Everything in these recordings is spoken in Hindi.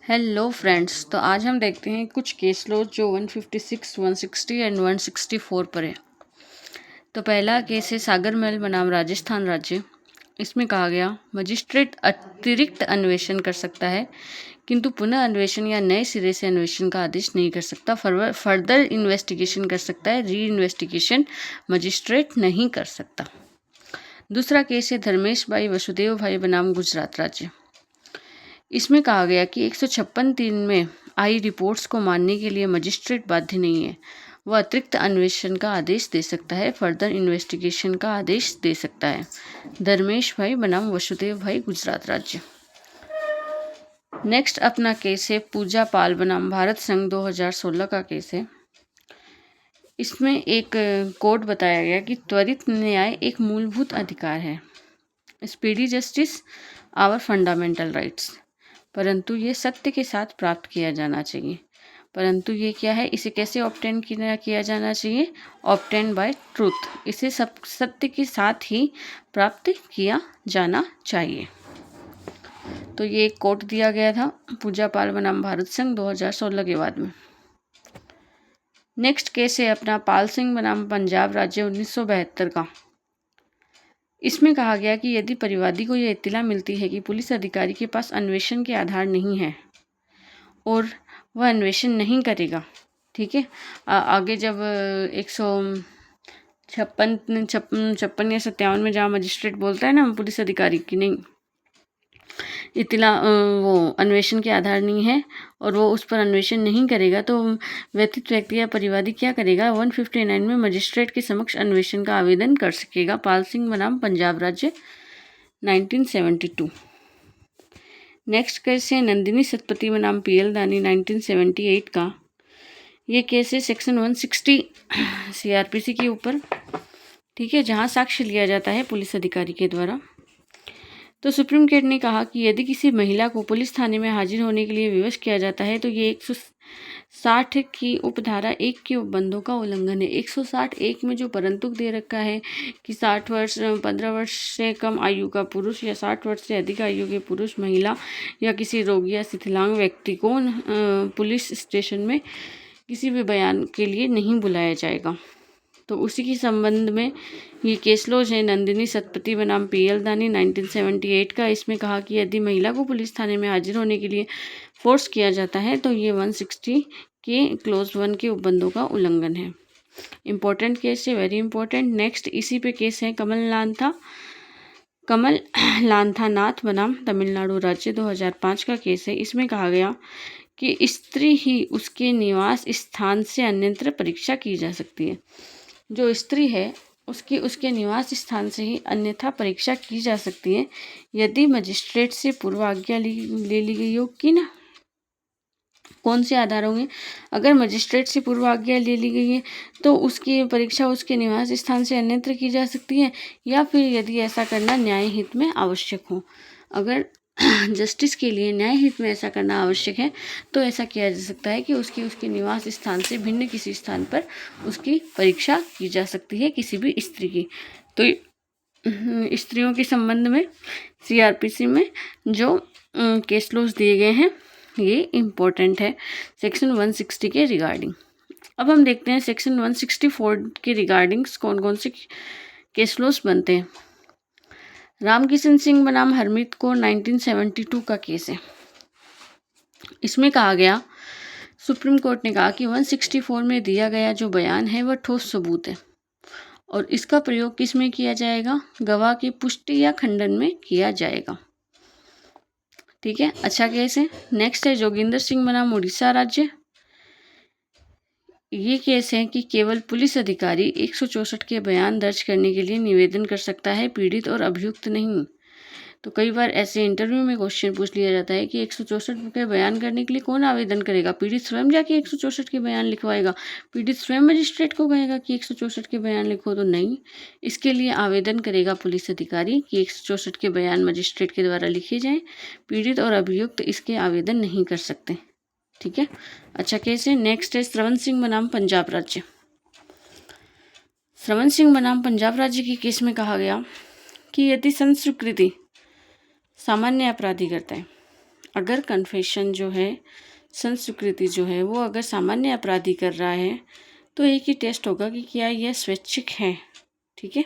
हेलो फ्रेंड्स, तो आज हम देखते हैं कुछ केस लॉ जो 156, 160 एंड 164 पर है। तो पहला केस है सागरमहल बनाम राजस्थान राज्य। इसमें कहा गया मजिस्ट्रेट अतिरिक्त अन्वेषण कर सकता है किंतु पुनः अन्वेषण या नए सिरे से अन्वेषण का आदेश नहीं कर सकता। फर्दर इन्वेस्टिगेशन कर सकता है, री इन्वेस्टिगेशन मजिस्ट्रेट नहीं कर सकता। दूसरा केस है धर्मेश भाई वसुदेव भाई बनाम गुजरात राज्य। इसमें कहा गया कि 156(3) में आई रिपोर्ट्स को मानने के लिए मजिस्ट्रेट बाध्य नहीं है, वह अतिरिक्त अन्वेषण का आदेश दे सकता है, फर्दर इन्वेस्टिगेशन का आदेश दे सकता है। धर्मेश भाई बनाम वसुदेव भाई गुजरात राज्य। नेक्स्ट अपना केस है पूजा पाल बनाम भारत संघ 2016 का केस है। इसमें एक कोड बताया गया कि त्वरित न्याय एक मूलभूत अधिकार है, speedy justice our fundamental rights, परंतु ये सत्य के साथ प्राप्त किया जाना चाहिए। परंतु ये क्या है, इसे कैसे ऑब्टेन किया जाना चाहिए? ऑब्टेन बाय ट्रूथ, इसे सब सत्य के साथ ही प्राप्त किया जाना चाहिए। तो ये एक कोट दिया गया था पूजा पाल बनाम भारत संघ 2016 के बाद में। नेक्स्ट केस है अपना पाल सिंह बनाम पंजाब राज्य 1972 का। इसमें कहा गया कि यदि परिवादी को यह इत्तला मिलती है कि पुलिस अधिकारी के पास अन्वेषण के आधार नहीं है और वह अन्वेषण नहीं करेगा, ठीक है, आगे जब 156 या 57 में जहाँ मजिस्ट्रेट बोलता है ना पुलिस अधिकारी की नहीं इत्तला वो अन्वेषण के आधार नहीं है और वो उस पर अन्वेषण नहीं करेगा, तो व्यथित व्यक्ति या परिवादी क्या करेगा? 159 में मजिस्ट्रेट के समक्ष अन्वेषण का आवेदन कर सकेगा। पाल सिंह बनाम पंजाब राज्य 1972। नेक्स्ट केस है नंदिनी सतपति बनाम पीएल दानी 1978 का। ये केस है सेक्शन 160 सीआरपीसी के ऊपर, ठीक है, जहाँ साक्ष्य लिया जाता है पुलिस अधिकारी के द्वारा। तो सुप्रीम कोर्ट ने कहा कि यदि किसी महिला को पुलिस थाने में हाजिर होने के लिए विवश किया जाता है तो ये 160 की उपधारा 1 के उपबंधों का उल्लंघन है। 160(1) में जो परंतुक दे रखा है कि 60 वर्ष 15 वर्ष से कम आयु का पुरुष या 60 वर्ष से अधिक आयु के पुरुष, महिला या किसी रोगी या शिथिलांग व्यक्ति को पुलिस स्टेशन में किसी भी बयान के लिए नहीं बुलाया जाएगा। तो उसी के संबंध में ये केस लॉज है नंदिनी सतपति बनाम पीएल दानी 1978 का। इसमें कहा कि यदि महिला को पुलिस थाने में हाजिर होने के लिए फोर्स किया जाता है तो ये 160 के क्लोज 1 के उपबंधों का उल्लंघन है। इम्पोर्टेंट केस है, वेरी इंपॉर्टेंट। नेक्स्ट इसी पे केस है कमल लांथा नाथ बनाम तमिलनाडु राज्य 2005 का केस है। इसमें कहा गया कि स्त्री ही उसके निवास स्थान से अन्यत्र परीक्षा की जा सकती है। जो स्त्री है उसके निवास स्थान से ही अन्यथा परीक्षा की जा सकती है यदि मजिस्ट्रेट से पूर्व आज्ञा ले ली गई हो। कि ना कौन से आधार होंगे? अगर मजिस्ट्रेट से पूर्व आज्ञा ले ली गई है तो उसकी परीक्षा उसके निवास स्थान से अन्यत्र की जा सकती है, या फिर यदि ऐसा करना न्याय हित में आवश्यक हो। अगर जस्टिस के लिए न्याय हित में ऐसा करना आवश्यक है तो ऐसा किया जा सकता है कि उसके निवास स्थान से भिन्न किसी स्थान पर उसकी परीक्षा की जा सकती है, किसी भी स्त्री की। तो स्त्रियों के संबंध में सीआरपीसी में जो केस लॉज दिए गए हैं ये इम्पोर्टेंट है सेक्शन 160 के रिगार्डिंग। अब हम देखते हैं सेक्शन 164 के रिगार्डिंग्स कौन कौन से केस लॉज बनते हैं। रामकिशन सिंह बनाम हरमीत कौर 1972 का केस है। इसमें कहा गया सुप्रीम कोर्ट ने कहा कि 164 में दिया गया जो बयान है वह ठोस सबूत है और इसका प्रयोग किस में किया जाएगा? गवाह की पुष्टि या खंडन में किया जाएगा, ठीक है, अच्छा केस है। नेक्स्ट है जोगिंदर सिंह बनाम उड़ीसा राज्य। ये केस है कि केवल पुलिस अधिकारी 164 के बयान दर्ज करने के लिए निवेदन कर सकता है, पीड़ित और अभियुक्त नहीं। तो कई बार ऐसे इंटरव्यू में क्वेश्चन पूछ लिया जाता है कि 164 के बयान करने के लिए कौन आवेदन करेगा? पीड़ित स्वयं जाके 164 के बयान लिखवाएगा? पीड़ित स्वयं मजिस्ट्रेट को कहेगा कि 164 के बयान लिखो? तो नहीं, इसके लिए आवेदन करेगा पुलिस अधिकारी कि 164 के बयान मजिस्ट्रेट के द्वारा लिखे जाएँ। पीड़ित और अभियुक्त इसके आवेदन नहीं कर सकते, ठीक है, अच्छा केस है। नेक्स्ट है श्रवण सिंह बनाम पंजाब राज्य। श्रवण सिंह बनाम पंजाब राज्य के केस में कहा गया कि यदि संस्कृति सामान्य अपराधी करता है अगर कन्फेशन जो है, संस्वीकृति जो है, वो अगर सामान्य अपराधी कर रहा है तो एक ही टेस्ट होगा कि क्या यह स्वैच्छिक है, ठीक है,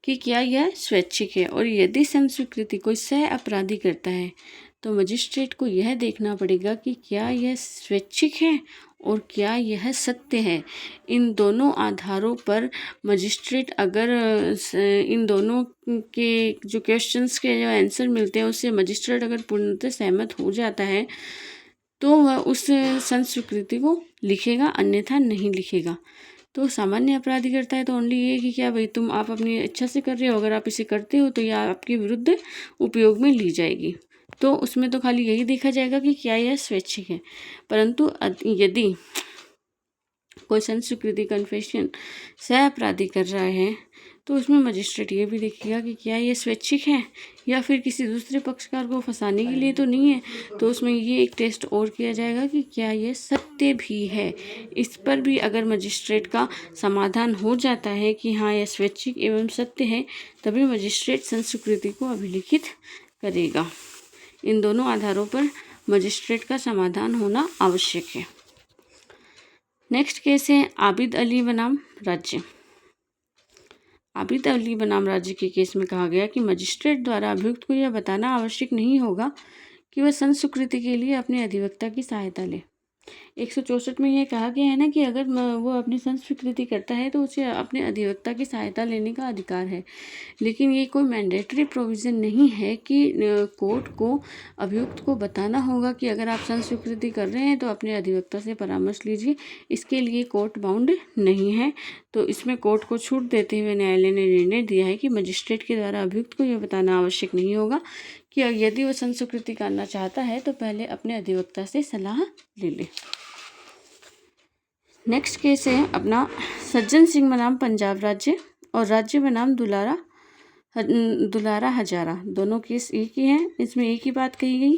कि क्या यह स्वैच्छिक है। और यदि संस्वीकृति कोई सह अपराधी करता है तो मजिस्ट्रेट को यह देखना पड़ेगा कि क्या यह स्वैच्छिक है और क्या यह सत्य है। इन दोनों आधारों पर मजिस्ट्रेट अगर इन दोनों के जो क्वेश्चंस के जो आंसर मिलते हैं उससे मजिस्ट्रेट अगर पूर्णतः सहमत हो जाता है तो वह उस संस्वीकृति को लिखेगा, अन्यथा नहीं लिखेगा। तो सामान्य अपराधी करता है तो ओनली ये कि क्या भाई आप अपनी इच्छा से कर रहे हो, अगर आप इसे करते हो तो यह आपके विरुद्ध उपयोग में ली जाएगी। तो उसमें तो खाली यही देखा जाएगा कि क्या यह स्वैच्छिक है। परंतु यदि कोई संस्वीकृति कन्फेशन सह अपराधी कर रहा है तो उसमें मजिस्ट्रेट ये भी देखेगा कि क्या ये स्वैच्छिक है या फिर किसी दूसरे पक्षकार को फंसाने के लिए तो नहीं है। तो उसमें ये एक टेस्ट और किया जाएगा कि क्या ये सत्य भी है। इस पर भी अगर मजिस्ट्रेट का समाधान हो जाता है कि हाँ यह स्वैच्छिक एवं सत्य है, तभी मजिस्ट्रेट संस्वीकृति को अभिलिखित करेगा। इन दोनों आधारों पर मजिस्ट्रेट का समाधान होना आवश्यक है। नेक्स्ट केस है आबिद अली बनाम राज्य। आबिद अली बनाम राज्य के केस में कहा गया कि मजिस्ट्रेट द्वारा अभियुक्त को यह बताना आवश्यक नहीं होगा कि वह संस्वीकृति के लिए अपने अधिवक्ता की सहायता ले। 164 में यह कहा गया है ना कि अगर वो अपनी संस्वीकृति करता है तो उसे अपने अधिवक्ता की सहायता लेने का अधिकार है। लेकिन ये कोई मैंडेटरी प्रोविज़न नहीं है कि कोर्ट को अभियुक्त को बताना होगा कि अगर आप संस्वीकृति कर रहे हैं तो अपने अधिवक्ता से परामर्श लीजिए। इसके लिए कोर्ट बाउंड नहीं है। तो इसमें कोर्ट को छूट देते हुए न्यायालय ने निर्णय दिया है कि मजिस्ट्रेट के द्वारा अभियुक्त को यह बताना आवश्यक नहीं होगा कि यदि वो संस्वीकृति करना चाहता है तो पहले अपने अधिवक्ता से सलाह ले ले। नेक्स्ट केस है अपना सज्जन सिंह बनाम पंजाब राज्य और राज्य बनाम दुलारा हजारा। दोनों केस एक ही हैं। इसमें एक ही बात कही गई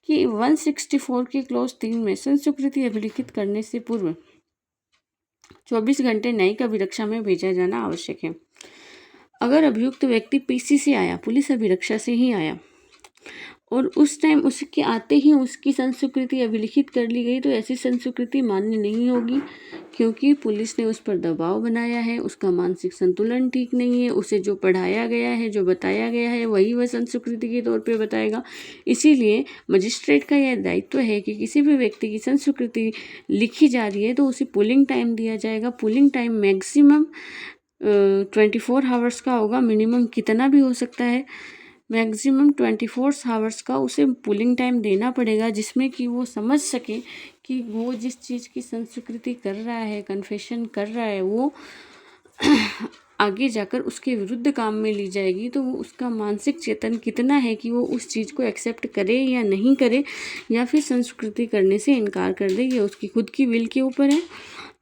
कि 164 की क्लॉज 3 में संस्वीकृति अभिलिखित करने से पूर्व 24 घंटे न्यायिक अभिरक्षा में भेजा जाना आवश्यक है। अगर अभियुक्त व्यक्ति पीसी से आया, पुलिस अभिरक्षा से ही आया, और उस टाइम उसके आते ही उसकी संस्वीकृति अभिलिखित कर ली गई तो ऐसी संस्वीकृति मान्य नहीं होगी, क्योंकि पुलिस ने उस पर दबाव बनाया है, उसका मानसिक संतुलन ठीक नहीं है, उसे जो पढ़ाया गया है, जो बताया गया है वही वह संस्वीकृति के तौर पे बताएगा। इसीलिए मजिस्ट्रेट का यह दायित्व है कि किसी भी व्यक्ति की संस्वीकृति लिखी जा रही है तो उसे पुलिंग टाइम दिया जाएगा। पुलिंग टाइम मैक्सिमम 24 आवर्स का होगा, मिनिमम कितना भी हो सकता है। मैक्सिमम 24 आवर्स का उसे पुलिंग टाइम देना पड़ेगा, जिसमें कि वो समझ सके कि वो जिस चीज़ की संस्वीकृति कर रहा है, कन्फेशन कर रहा है, वो आगे जाकर उसके विरुद्ध काम में ली जाएगी। तो वो उसका मानसिक चेतन कितना है कि वो उस चीज़ को एक्सेप्ट करे या नहीं करे, या फिर संस्वीकृति करने से इनकार कर दे, ये उसकी खुद की विल के ऊपर है।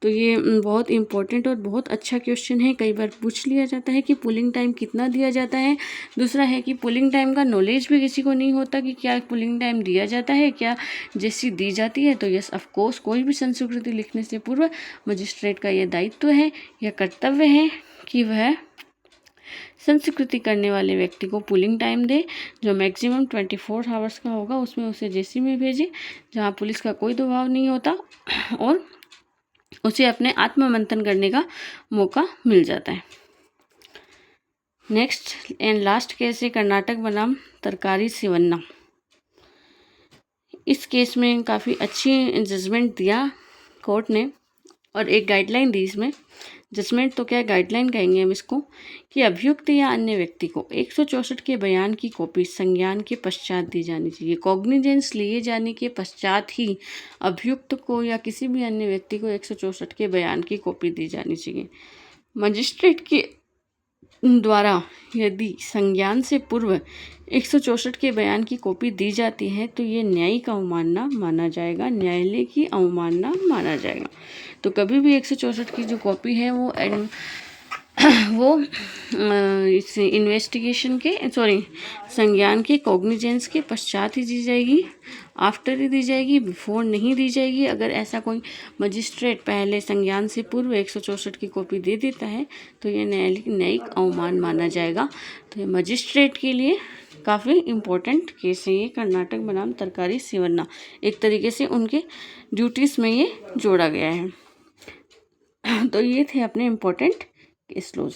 तो ये बहुत इम्पोर्टेंट और बहुत अच्छा क्वेश्चन है। कई बार पूछ लिया जाता है कि पुलिंग टाइम कितना दिया जाता है। दूसरा है कि पुलिंग टाइम का नॉलेज भी किसी को नहीं होता कि क्या पुलिंग टाइम दिया जाता है, क्या जैसी दी जाती है। तो यस ऑफ कोर्स कोई भी संस्वीकृति लिखने से पूर्व मजिस्ट्रेट का यह दायित्व है, यह कर्तव्य है कि वह संस्वीकृति करने वाले व्यक्ति को पुलिंग टाइम दे, जो मैक्सिमम 24 आवर्स का होगा। उसमें उसे जेसी में भेजे जहाँ पुलिस का कोई दबाव नहीं होता और उसे अपने आत्ममंथन करने का मौका मिल जाता है। नेक्स्ट एंड लास्ट केस है कर्नाटक बनाम तरकारी सिवन्ना। इस केस में काफ़ी अच्छी जजमेंट दिया कोर्ट ने और एक गाइडलाइन दी। इसमें जजमेंट तो क्या गाइडलाइन कहेंगे हम इसको, कि अभियुक्त या अन्य व्यक्ति को 164 के बयान की कॉपी संज्ञान के पश्चात दी जानी चाहिए। कॉग्निजेंस लिए जाने के पश्चात ही अभियुक्त को या किसी भी अन्य व्यक्ति को 164 के बयान की कॉपी दी जानी चाहिए। मजिस्ट्रेट के द्वारा यदि संज्ञान से पूर्व 164 के बयान की कॉपी दी जाती है तो ये न्यायिक अवमानना माना जाएगा, न्यायालय की अवमानना माना जाएगा। तो कभी भी 164 की जो कॉपी है वो इस इन्वेस्टिगेशन के संज्ञान के कॉग्निजेंस के पश्चात ही दी जाएगी, आफ्टर ही दी जाएगी, बिफोर नहीं दी जाएगी। अगर ऐसा कोई मजिस्ट्रेट पहले संज्ञान से पूर्व 164 की कॉपी दे देता है तो ये न्यायिक अवमान माना जाएगा। तो ये मजिस्ट्रेट के लिए काफ़ी इम्पोर्टेंट केस है ये। कर्नाटक बनाम तरकारी सेवन्ना, एक तरीके से उनके ड्यूटीज़ में ये जोड़ा गया है। तो ये थे अपने इम्पोर्टेंट केस लॉज।